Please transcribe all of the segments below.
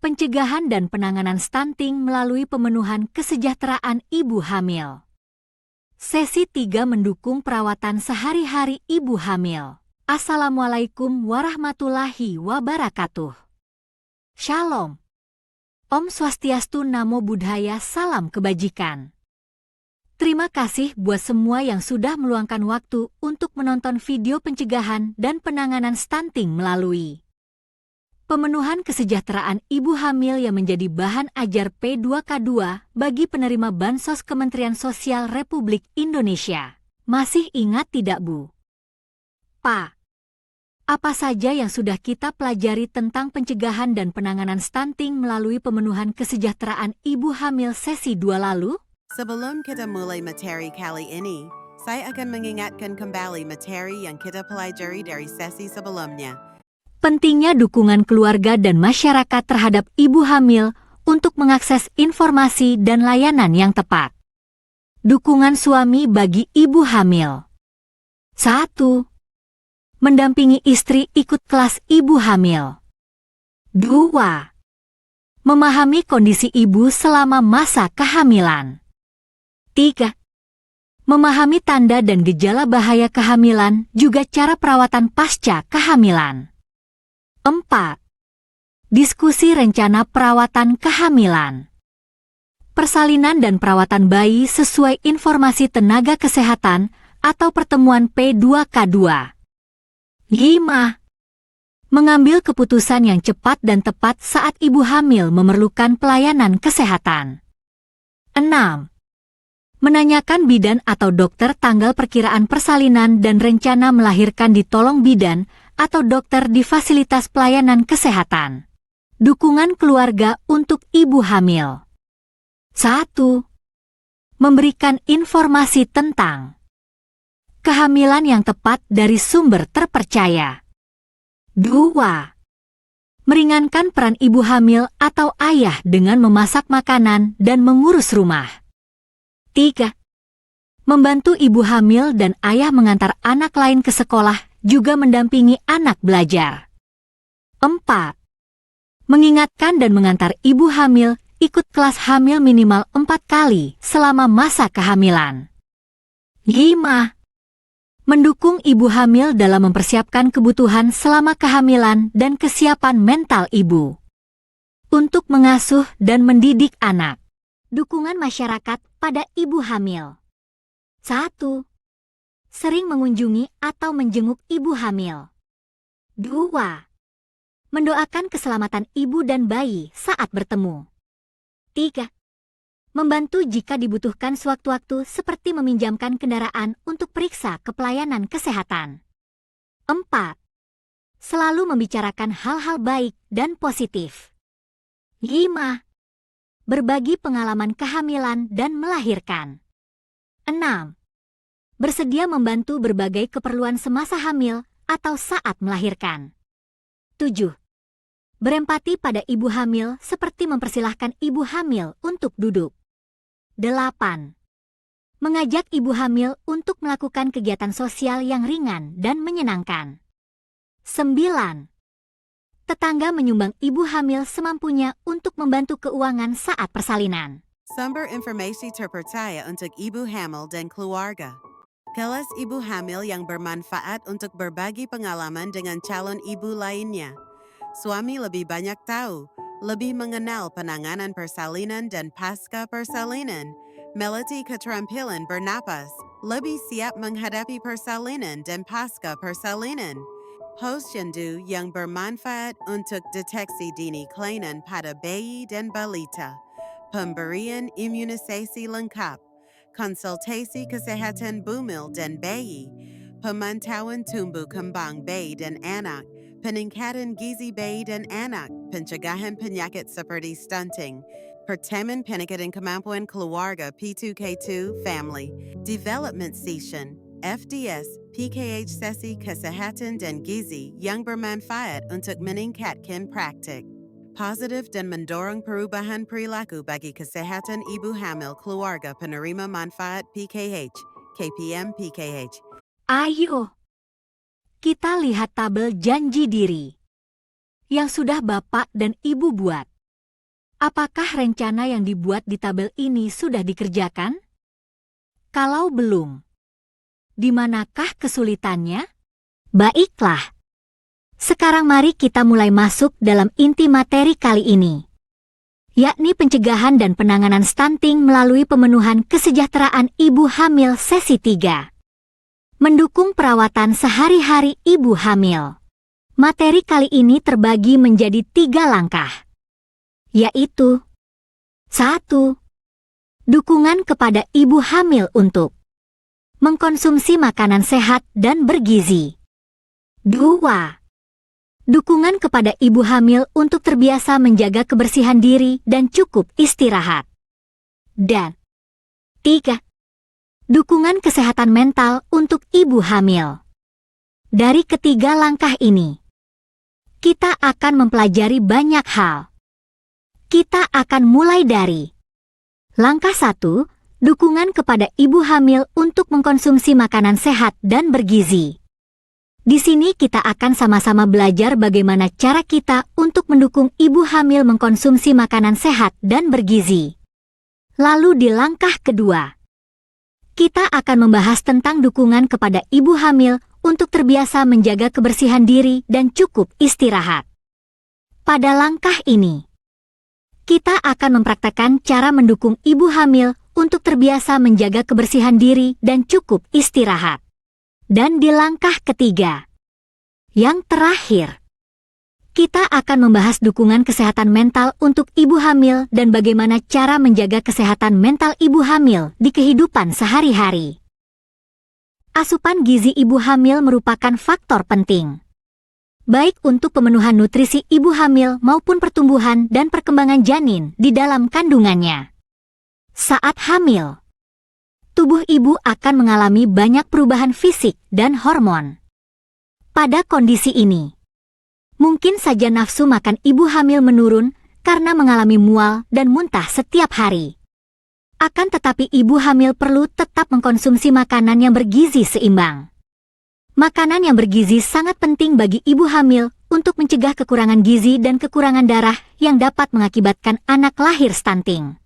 Pencegahan dan penanganan stunting melalui pemenuhan kesejahteraan ibu hamil. Sesi 3 mendukung perawatan sehari-hari ibu hamil. Assalamualaikum warahmatullahi wabarakatuh. Shalom. Om Swastiastu, Namo Buddhaya, salam kebajikan. Terima kasih buat semua yang sudah meluangkan waktu untuk menonton video pencegahan dan penanganan stunting melalui pemenuhan kesejahteraan ibu hamil yang menjadi bahan ajar P2K2 bagi penerima Bansos Kementerian Sosial Republik Indonesia. Masih ingat tidak, Bu? Pak, apa saja yang sudah kita pelajari tentang pencegahan dan penanganan stunting melalui pemenuhan kesejahteraan ibu hamil sesi 2 lalu? Sebelum kita mulai materi kali ini, saya akan mengingatkan kembali materi yang kita pelajari dari sesi sebelumnya. Pentingnya dukungan keluarga dan masyarakat terhadap ibu hamil untuk mengakses informasi dan layanan yang tepat. Dukungan suami bagi ibu hamil. 1. Mendampingi istri ikut kelas ibu hamil. 2. Memahami kondisi ibu selama masa kehamilan. 3. Memahami tanda dan gejala bahaya kehamilan, juga cara perawatan pasca kehamilan. 4. Diskusi rencana perawatan kehamilan. Persalinan dan perawatan bayi sesuai informasi tenaga kesehatan atau pertemuan P2K2. 5. Mengambil keputusan yang cepat dan tepat saat ibu hamil memerlukan pelayanan kesehatan. 6. Menanyakan bidan atau dokter tanggal perkiraan persalinan dan rencana melahirkan ditolong bidan atau dokter di fasilitas pelayanan kesehatan. Dukungan keluarga untuk ibu hamil. 1. Memberikan informasi tentang kehamilan yang tepat dari sumber terpercaya. 2. Meringankan peran ibu hamil atau ayah dengan memasak makanan dan mengurus rumah. 3. Membantu ibu hamil dan ayah mengantar anak lain ke sekolah, juga mendampingi anak belajar. 4. Mengingatkan dan mengantar ibu hamil ikut kelas hamil minimal 4 kali selama masa kehamilan. 5. Mendukung ibu hamil dalam mempersiapkan kebutuhan selama kehamilan dan kesiapan mental ibu untuk mengasuh dan mendidik anak. Dukungan masyarakat pada ibu hamil. 1. Sering mengunjungi atau menjenguk ibu hamil. 2. Mendoakan keselamatan ibu dan bayi saat bertemu. 3. Membantu jika dibutuhkan sewaktu-waktu seperti meminjamkan kendaraan untuk periksa ke pelayanan kesehatan. 4. Selalu membicarakan hal-hal baik dan positif. 5. Berbagi pengalaman kehamilan dan melahirkan. 6. Bersedia membantu berbagai keperluan semasa hamil atau saat melahirkan. 7. Berempati pada ibu hamil seperti mempersilahkan ibu hamil untuk duduk. 8. Mengajak ibu hamil untuk melakukan kegiatan sosial yang ringan dan menyenangkan. 9. Tetangga menyumbang ibu hamil semampunya untuk membantu keuangan saat persalinan. Sumber informasi terpercaya untuk ibu hamil dan keluarga. Kelas ibu hamil yang bermanfaat untuk berbagi pengalaman dengan calon ibu lainnya. Suami lebih banyak tahu, lebih mengenal penanganan persalinan dan pasca persalinan, melatih keterampilan bernapas, lebih siap menghadapi persalinan dan pasca persalinan. Posyandu yang bermanfaat untuk deteksi dini kelainan pada bayi dan balita, pemberian imunisasi lengkap, konsultasi kesehatan bumil dan bayi, pemantauan tumbuh kembang bayi dan anak, peningkatan gizi bayi dan anak, pencegahan penyakit seperti stunting, pertemuan peningkatan kemampuan keluarga P2K2 Family, Development Session, FDS, PKH sesi kesehatan dan gizi yang bermanfaat untuk meningkatkan praktik positif dan mendorong perubahan perilaku bagi kesehatan ibu hamil keluarga penerima manfaat PKH, KPM PKH. Ayo, kita lihat tabel janji diri yang sudah Bapak dan Ibu buat. Apakah rencana yang dibuat di tabel ini sudah dikerjakan? Kalau belum, di manakah kesulitannya? Baiklah. Sekarang mari kita mulai masuk dalam inti materi kali ini, yakni pencegahan dan penanganan stunting melalui pemenuhan kesejahteraan ibu hamil sesi 3. Mendukung perawatan sehari-hari ibu hamil. Materi kali ini terbagi menjadi 3 langkah, yaitu 1. Dukungan kepada ibu hamil untuk mengkonsumsi makanan sehat dan bergizi. 2. Dukungan kepada ibu hamil untuk terbiasa menjaga kebersihan diri dan cukup istirahat. Dan 3. Dukungan kesehatan mental untuk ibu hamil. Dari ketiga langkah ini, kita akan mempelajari banyak hal. Kita akan mulai dari langkah 1, dukungan kepada ibu hamil untuk mengkonsumsi makanan sehat dan bergizi. Di sini kita akan sama-sama belajar bagaimana cara kita untuk mendukung ibu hamil mengkonsumsi makanan sehat dan bergizi. Lalu di langkah kedua, kita akan membahas tentang dukungan kepada ibu hamil untuk terbiasa menjaga kebersihan diri dan cukup istirahat. Pada langkah ini, kita akan mempraktekkan cara mendukung ibu hamil untuk terbiasa menjaga kebersihan diri dan cukup istirahat. Dan di langkah ketiga, yang terakhir, kita akan membahas dukungan kesehatan mental untuk ibu hamil dan bagaimana cara menjaga kesehatan mental ibu hamil di kehidupan sehari-hari. Asupan gizi ibu hamil merupakan faktor penting, baik untuk pemenuhan nutrisi ibu hamil maupun pertumbuhan dan perkembangan janin di dalam kandungannya. Saat hamil, tubuh ibu akan mengalami banyak perubahan fisik dan hormon. Pada kondisi ini, mungkin saja nafsu makan ibu hamil menurun karena mengalami mual dan muntah setiap hari. Akan tetapi ibu hamil perlu tetap mengkonsumsi makanan yang bergizi seimbang. Makanan yang bergizi sangat penting bagi ibu hamil untuk mencegah kekurangan gizi dan kekurangan darah yang dapat mengakibatkan anak lahir stunting.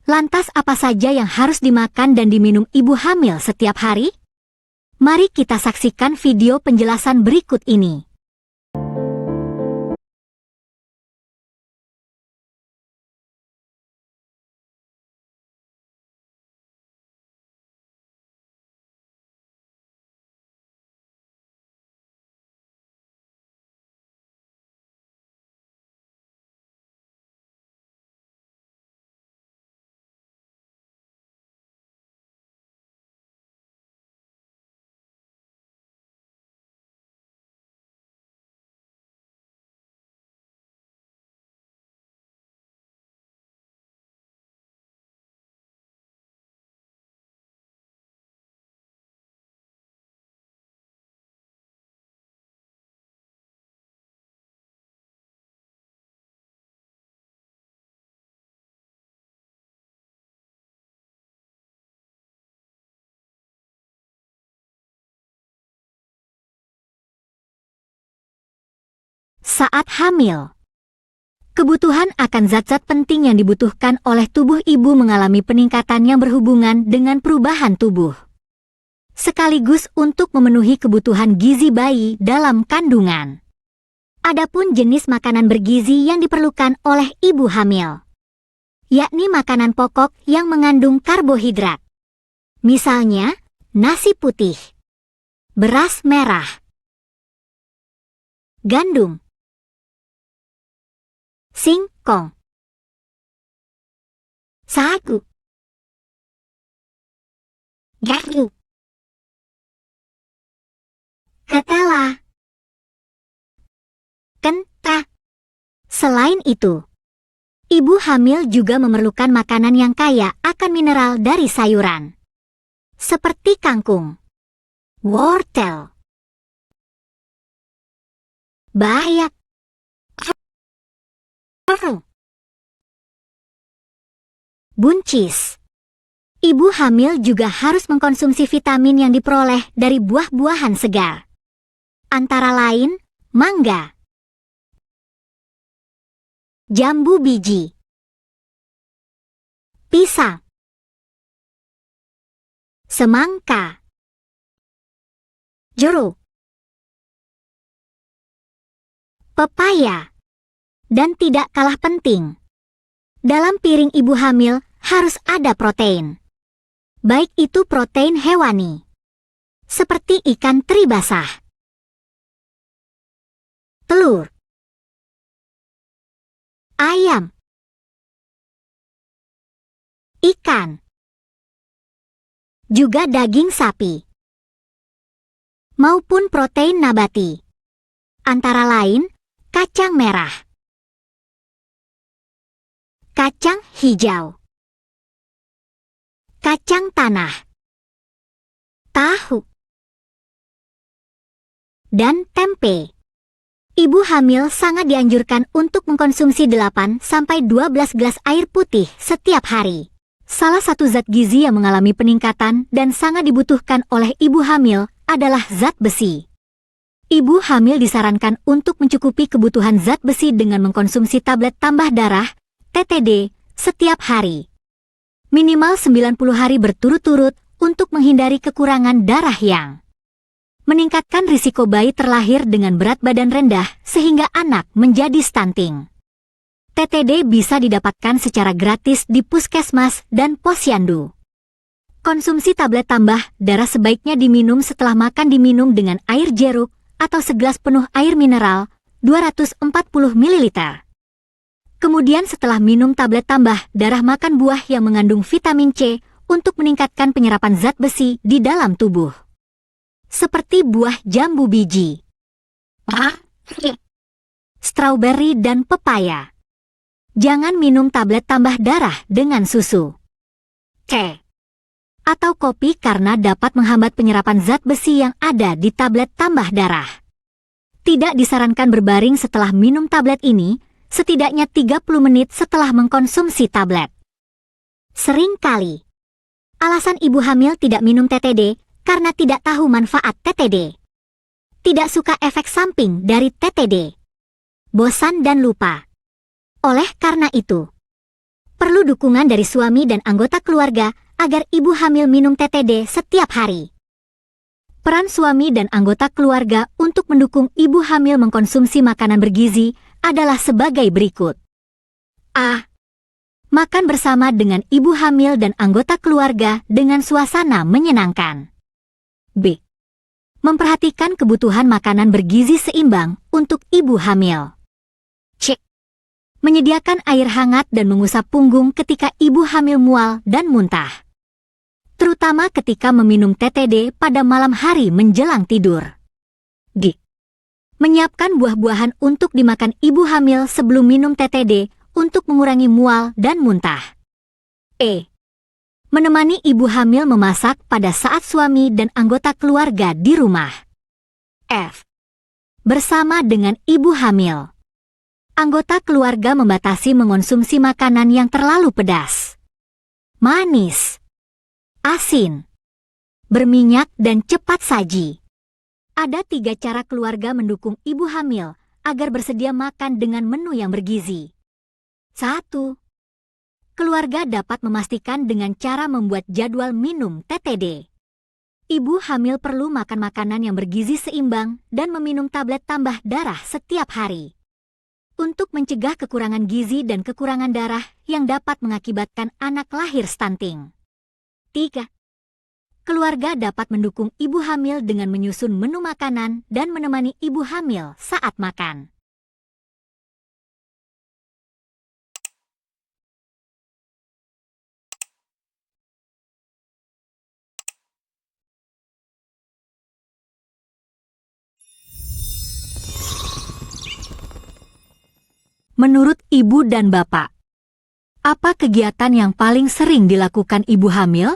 Lantas apa saja yang harus dimakan dan diminum ibu hamil setiap hari? Mari kita saksikan video penjelasan berikut ini. Saat hamil, kebutuhan akan zat-zat penting yang dibutuhkan oleh tubuh ibu mengalami peningkatan yang berhubungan dengan perubahan tubuh, sekaligus untuk memenuhi kebutuhan gizi bayi dalam kandungan. Adapun jenis makanan bergizi yang diperlukan oleh ibu hamil, yakni makanan pokok yang mengandung karbohidrat. Misalnya, nasi putih, beras merah, gandum, singkong, sagu, gayu, ketela, kentang. Selain itu, ibu hamil juga memerlukan makanan yang kaya akan mineral dari sayuran, seperti kangkung, wortel, bayam, buncis. Ibu hamil juga harus mengkonsumsi vitamin yang diperoleh dari buah-buahan segar, antara lain mangga, jambu biji, pisang, semangka, jeruk, pepaya, dan tidak kalah penting, dalam piring ibu hamil harus ada protein. Baik itu protein hewani, seperti ikan teri basah, telur, ayam, ikan, juga daging sapi, maupun protein nabati, antara lain kacang merah, kacang hijau, kacang tanah, tahu, dan tempe. Ibu hamil sangat dianjurkan untuk mengkonsumsi 8-12 gelas air putih setiap hari. Salah satu zat gizi yang mengalami peningkatan dan sangat dibutuhkan oleh ibu hamil adalah zat besi. Ibu hamil disarankan untuk mencukupi kebutuhan zat besi dengan mengkonsumsi tablet tambah darah, TTD, setiap hari. Minimal 90 hari berturut-turut untuk menghindari kekurangan darah yang meningkatkan risiko bayi terlahir dengan berat badan rendah sehingga anak menjadi stunting. TTD bisa didapatkan secara gratis di puskesmas dan posyandu. Konsumsi tablet tambah darah sebaiknya diminum setelah makan, diminum dengan air jeruk atau segelas penuh air mineral 240 ml. Kemudian setelah minum tablet tambah darah, makan buah yang mengandung vitamin C untuk meningkatkan penyerapan zat besi di dalam tubuh. Seperti buah jambu biji, strawberry dan pepaya. Jangan minum tablet tambah darah dengan susu, teh, atau kopi karena dapat menghambat penyerapan zat besi yang ada di tablet tambah darah. Tidak disarankan berbaring setelah minum tablet ini, setidaknya 30 menit setelah mengkonsumsi tablet. Seringkali, alasan ibu hamil tidak minum TTD karena tidak tahu manfaat TTD. Tidak suka efek samping dari TTD. Bosan dan lupa. Oleh karena itu, perlu dukungan dari suami dan anggota keluarga agar ibu hamil minum TTD setiap hari. Peran suami dan anggota keluarga untuk mendukung ibu hamil mengkonsumsi makanan bergizi adalah sebagai berikut. A. Makan bersama dengan ibu hamil dan anggota keluarga dengan suasana menyenangkan. B. Memperhatikan kebutuhan makanan bergizi seimbang untuk ibu hamil. C. Menyediakan air hangat dan mengusap punggung ketika ibu hamil mual dan muntah, terutama ketika meminum TTD pada malam hari menjelang tidur. D. Menyiapkan buah-buahan untuk dimakan ibu hamil sebelum minum TTD untuk mengurangi mual dan muntah. E. Menemani ibu hamil memasak pada saat suami dan anggota keluarga di rumah. F. Bersama dengan ibu hamil, anggota keluarga membatasi mengonsumsi makanan yang terlalu pedas, manis, asin, berminyak, dan cepat saji. Ada 3 cara keluarga mendukung ibu hamil agar bersedia makan dengan menu yang bergizi. 1. Keluarga dapat memastikan dengan cara membuat jadwal minum TTD. Ibu hamil perlu makan makanan yang bergizi seimbang dan meminum tablet tambah darah setiap hari untuk mencegah kekurangan gizi dan kekurangan darah yang dapat mengakibatkan anak lahir stunting. 3. Keluarga dapat mendukung ibu hamil dengan menyusun menu makanan dan menemani ibu hamil saat makan. Menurut ibu dan bapak, apa kegiatan yang paling sering dilakukan ibu hamil?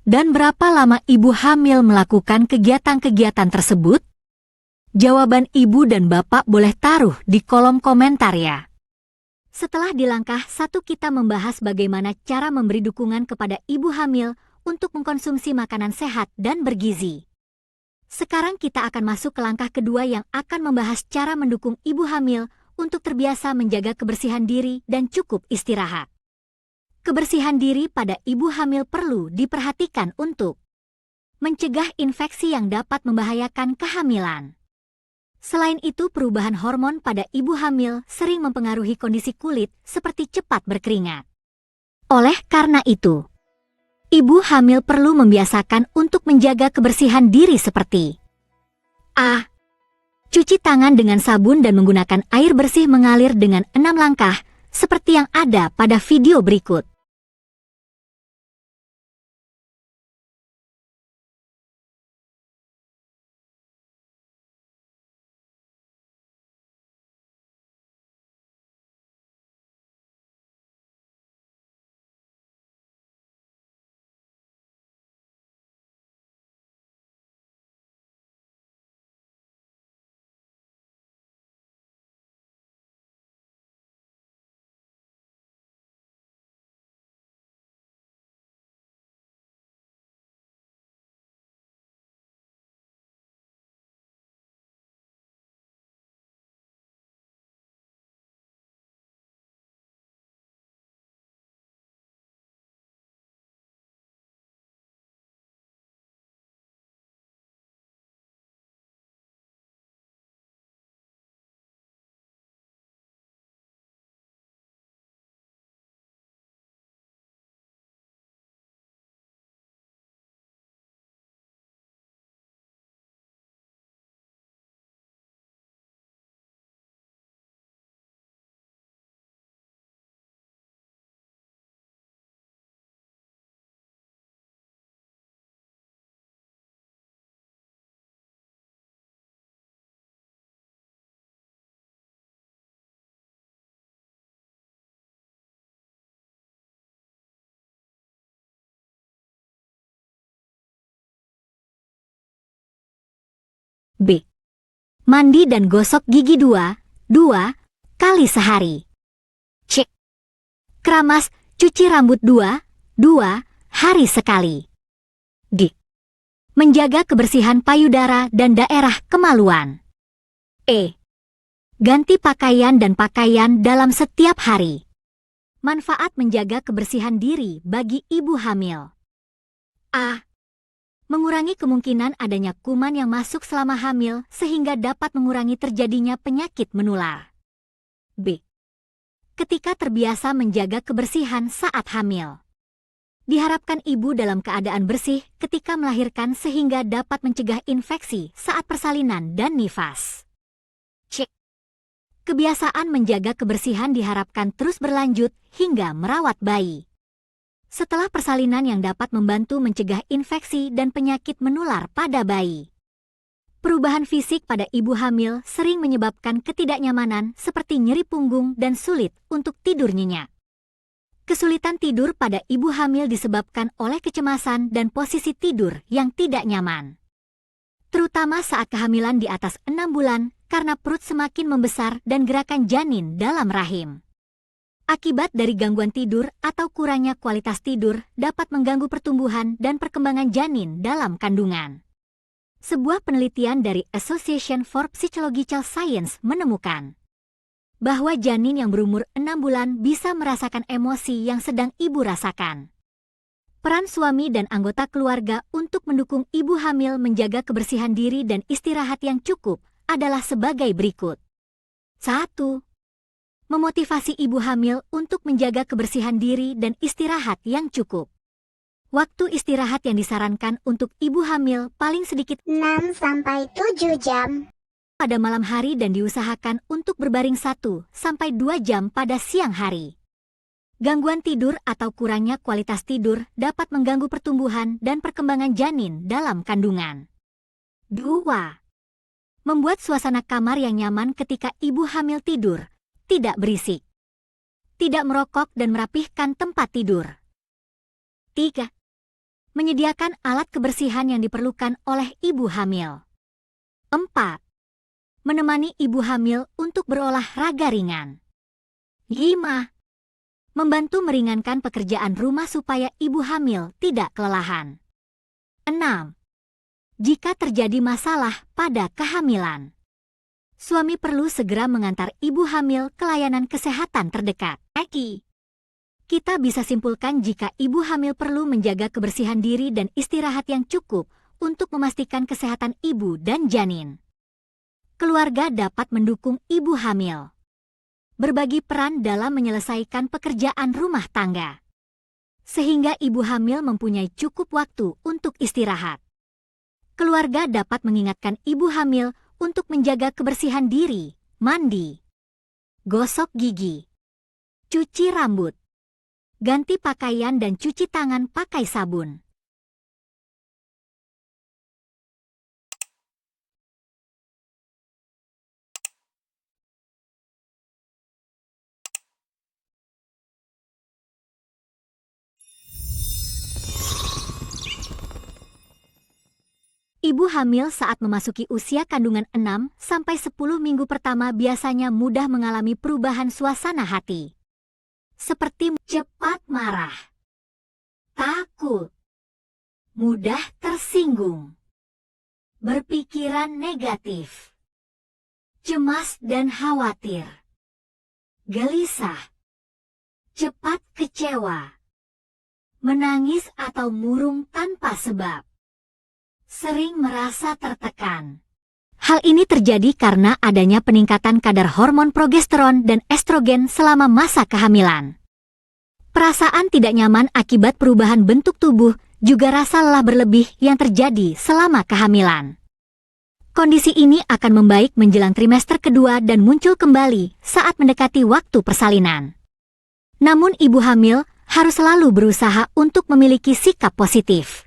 Dan berapa lama ibu hamil melakukan kegiatan-kegiatan tersebut? Jawaban ibu dan bapak boleh taruh di kolom komentar ya. Setelah di langkah 1 kita membahas bagaimana cara memberi dukungan kepada ibu hamil untuk mengkonsumsi makanan sehat dan bergizi. Sekarang kita akan masuk ke langkah kedua yang akan membahas cara mendukung ibu hamil untuk terbiasa menjaga kebersihan diri dan cukup istirahat. Kebersihan diri pada ibu hamil perlu diperhatikan untuk mencegah infeksi yang dapat membahayakan kehamilan. Selain itu, perubahan hormon pada ibu hamil sering mempengaruhi kondisi kulit seperti cepat berkeringat. Oleh karena itu, ibu hamil perlu membiasakan untuk menjaga kebersihan diri seperti A. Cuci tangan dengan sabun dan menggunakan air bersih mengalir dengan 6 langkah, seperti yang ada pada video berikut. B. Mandi dan gosok gigi 2 kali sehari. C. Keramas, cuci rambut 2 hari sekali. D. Menjaga kebersihan payudara dan daerah kemaluan. E. Ganti pakaian dan pakaian dalam setiap hari. Manfaat menjaga kebersihan diri bagi ibu hamil. A. Mengurangi kemungkinan adanya kuman yang masuk selama hamil sehingga dapat mengurangi terjadinya penyakit menular. B. Ketika terbiasa menjaga kebersihan saat hamil, diharapkan ibu dalam keadaan bersih ketika melahirkan sehingga dapat mencegah infeksi saat persalinan dan nifas. C. Kebiasaan menjaga kebersihan diharapkan terus berlanjut hingga merawat bayi. Setelah persalinan yang dapat membantu mencegah infeksi dan penyakit menular pada bayi. Perubahan fisik pada ibu hamil sering menyebabkan ketidaknyamanan seperti nyeri punggung dan sulit untuk tidur nyenyak. Kesulitan tidur pada ibu hamil disebabkan oleh kecemasan dan posisi tidur yang tidak nyaman. Terutama saat kehamilan di atas 6 bulan karena perut semakin membesar dan gerakan janin dalam rahim. Akibat dari gangguan tidur atau kurangnya kualitas tidur dapat mengganggu pertumbuhan dan perkembangan janin dalam kandungan. Sebuah penelitian dari Association for Psychological Science menemukan bahwa janin yang berumur 6 bulan bisa merasakan emosi yang sedang ibu rasakan. Peran suami dan anggota keluarga untuk mendukung ibu hamil menjaga kebersihan diri dan istirahat yang cukup adalah sebagai berikut. 1. Memotivasi ibu hamil untuk menjaga kebersihan diri dan istirahat yang cukup. Waktu istirahat yang disarankan untuk ibu hamil paling sedikit 6-7 jam pada malam hari dan diusahakan untuk berbaring 1-2 jam pada siang hari. Gangguan tidur atau kurangnya kualitas tidur dapat mengganggu pertumbuhan dan perkembangan janin dalam kandungan. 2. Membuat suasana kamar yang nyaman ketika ibu hamil tidur. Tidak berisik, tidak merokok dan merapihkan tempat tidur. 3. Menyediakan alat kebersihan yang diperlukan oleh ibu hamil. 4. Menemani ibu hamil untuk berolahraga ringan. 5. Membantu meringankan pekerjaan rumah supaya ibu hamil tidak kelelahan. 6. Jika terjadi masalah pada kehamilan, suami perlu segera mengantar ibu hamil ke layanan kesehatan terdekat. Kita bisa simpulkan jika ibu hamil perlu menjaga kebersihan diri dan istirahat yang cukup untuk memastikan kesehatan ibu dan janin. Keluarga dapat mendukung ibu hamil. Berbagi peran dalam menyelesaikan pekerjaan rumah tangga. Sehingga ibu hamil mempunyai cukup waktu untuk istirahat. Keluarga dapat mengingatkan ibu hamil untuk menjaga kebersihan diri, mandi, gosok gigi, cuci rambut, ganti pakaian dan cuci tangan pakai sabun. Ibu hamil saat memasuki usia kandungan 6-10 minggu pertama biasanya mudah mengalami perubahan suasana hati. Seperti cepat marah, takut, mudah tersinggung, berpikiran negatif, cemas dan khawatir, gelisah, cepat kecewa, menangis atau murung tanpa sebab. Sering merasa tertekan. Hal ini terjadi karena adanya peningkatan kadar hormon progesteron dan estrogen selama masa kehamilan. Perasaan tidak nyaman akibat perubahan bentuk tubuh juga rasa lelah berlebih yang terjadi selama kehamilan. Kondisi ini akan membaik menjelang trimester kedua dan muncul kembali saat mendekati waktu persalinan. Namun ibu hamil harus selalu berusaha untuk memiliki sikap positif.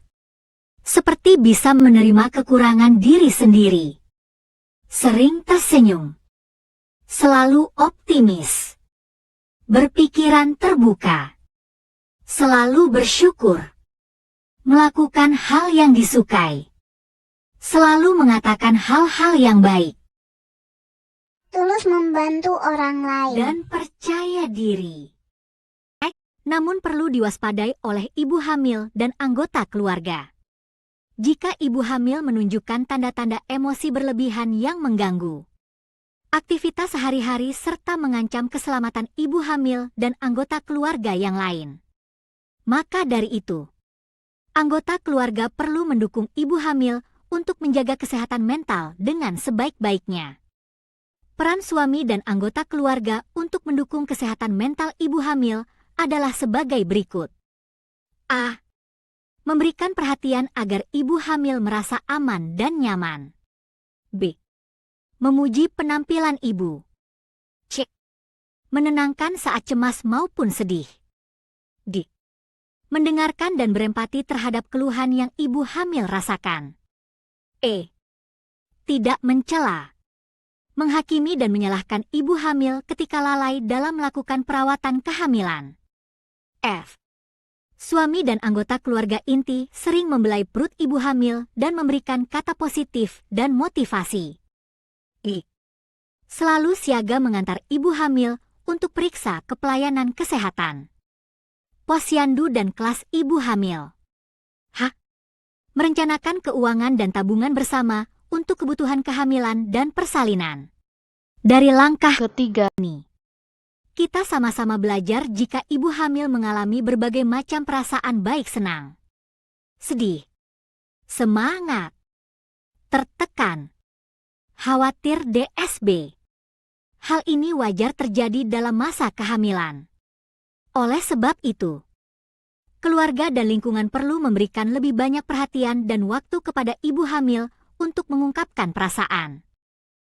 Seperti bisa menerima kekurangan diri sendiri. Sering tersenyum. Selalu optimis. Berpikiran terbuka. Selalu bersyukur. Melakukan hal yang disukai. Selalu mengatakan hal-hal yang baik. Tulus membantu orang lain. Dan percaya diri. Namun perlu diwaspadai oleh ibu hamil dan anggota keluarga. Jika ibu hamil menunjukkan tanda-tanda emosi berlebihan yang mengganggu aktivitas sehari-hari serta mengancam keselamatan ibu hamil dan anggota keluarga yang lain, maka dari itu, anggota keluarga perlu mendukung ibu hamil untuk menjaga kesehatan mental dengan sebaik-baiknya. Peran suami dan anggota keluarga untuk mendukung kesehatan mental ibu hamil adalah sebagai berikut. A. Memberikan perhatian agar ibu hamil merasa aman dan nyaman. B. Memuji penampilan ibu. C. Menenangkan saat cemas maupun sedih. D. Mendengarkan dan berempati terhadap keluhan yang ibu hamil rasakan. E. Tidak mencela. Menghakimi dan menyalahkan ibu hamil ketika lalai dalam melakukan perawatan kehamilan. F. Suami dan anggota keluarga inti sering membelai perut ibu hamil dan memberikan kata positif dan motivasi. I. Selalu siaga mengantar ibu hamil untuk periksa ke pelayanan kesehatan. Posyandu dan kelas ibu hamil. H. Merencanakan keuangan dan tabungan bersama untuk kebutuhan kehamilan dan persalinan. Dari langkah ketiga ini, kita sama-sama belajar jika ibu hamil mengalami berbagai macam perasaan baik senang, sedih, semangat, tertekan, khawatir DSB. Hal ini wajar terjadi dalam masa kehamilan. Oleh sebab itu, keluarga dan lingkungan perlu memberikan lebih banyak perhatian dan waktu kepada ibu hamil untuk mengungkapkan perasaan,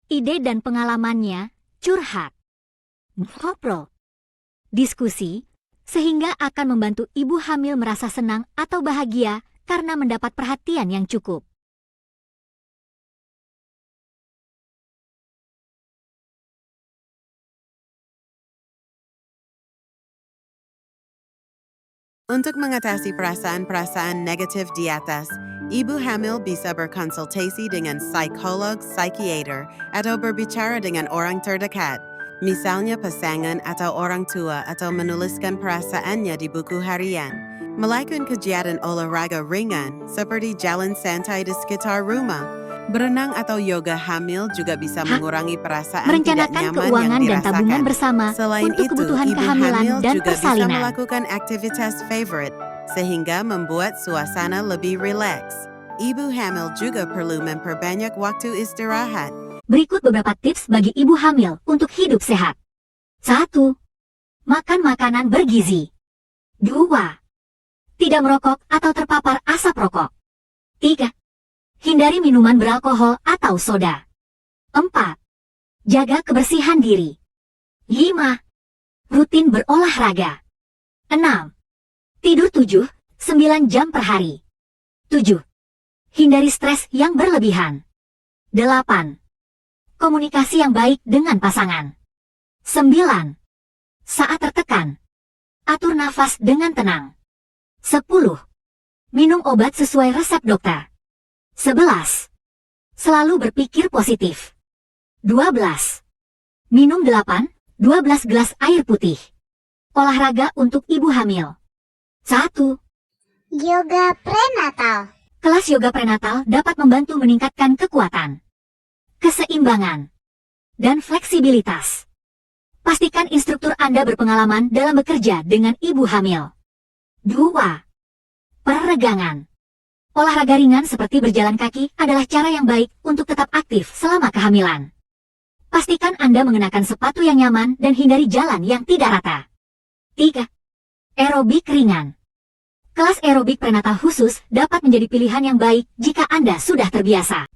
ide dan pengalamannya, curhat, ngobrol, diskusi, sehingga akan membantu ibu hamil merasa senang atau bahagia karena mendapat perhatian yang cukup. Untuk mengatasi perasaan-perasaan negatif di atas, ibu hamil bisa berkonsultasi dengan psikolog, psikiater, atau berbicara dengan orang terdekat, misalnya pasangan atau orang tua, atau menuliskan perasaannya di buku harian. Melakukan kegiatan olahraga ringan seperti jalan santai di sekitar rumah, Berenang atau yoga hamil juga bisa mengurangi perasaan tidak Merencanakan nyaman keuangan yang dan tabungan dirasakan. bersama Selain untuk itu, kebutuhan ibu kehamilan hamil dan juga bisa persalinan. melakukan aktivitas favorite sehingga membuat suasana lebih rileks. Ibu hamil juga perlu memperbanyak waktu istirahat. Berikut beberapa tips bagi ibu hamil untuk hidup sehat. 1. Makan makanan bergizi. 2. Tidak merokok atau terpapar asap rokok. 3. Hindari minuman beralkohol atau soda. 4. Jaga kebersihan diri. 5. Rutin berolahraga. 6. Tidur 7-9 jam per hari. 7. Hindari stres yang berlebihan. 8. Komunikasi yang baik dengan pasangan. 9. Saat tertekan, atur nafas dengan tenang. 10. Minum obat sesuai resep dokter. 11. Selalu berpikir positif. 12. Minum 8-12 gelas air putih. Olahraga untuk ibu hamil. 1. Yoga prenatal. Kelas yoga prenatal dapat membantu meningkatkan kekuatan, keseimbangan, dan fleksibilitas. Pastikan instruktur Anda berpengalaman dalam bekerja dengan ibu hamil. 2. Peregangan. Olahraga ringan seperti berjalan kaki adalah cara yang baik untuk tetap aktif selama kehamilan. Pastikan Anda mengenakan sepatu yang nyaman dan hindari jalan yang tidak rata. 3. Aerobik ringan. Kelas aerobik prenatal khusus dapat menjadi pilihan yang baik jika Anda sudah terbiasa.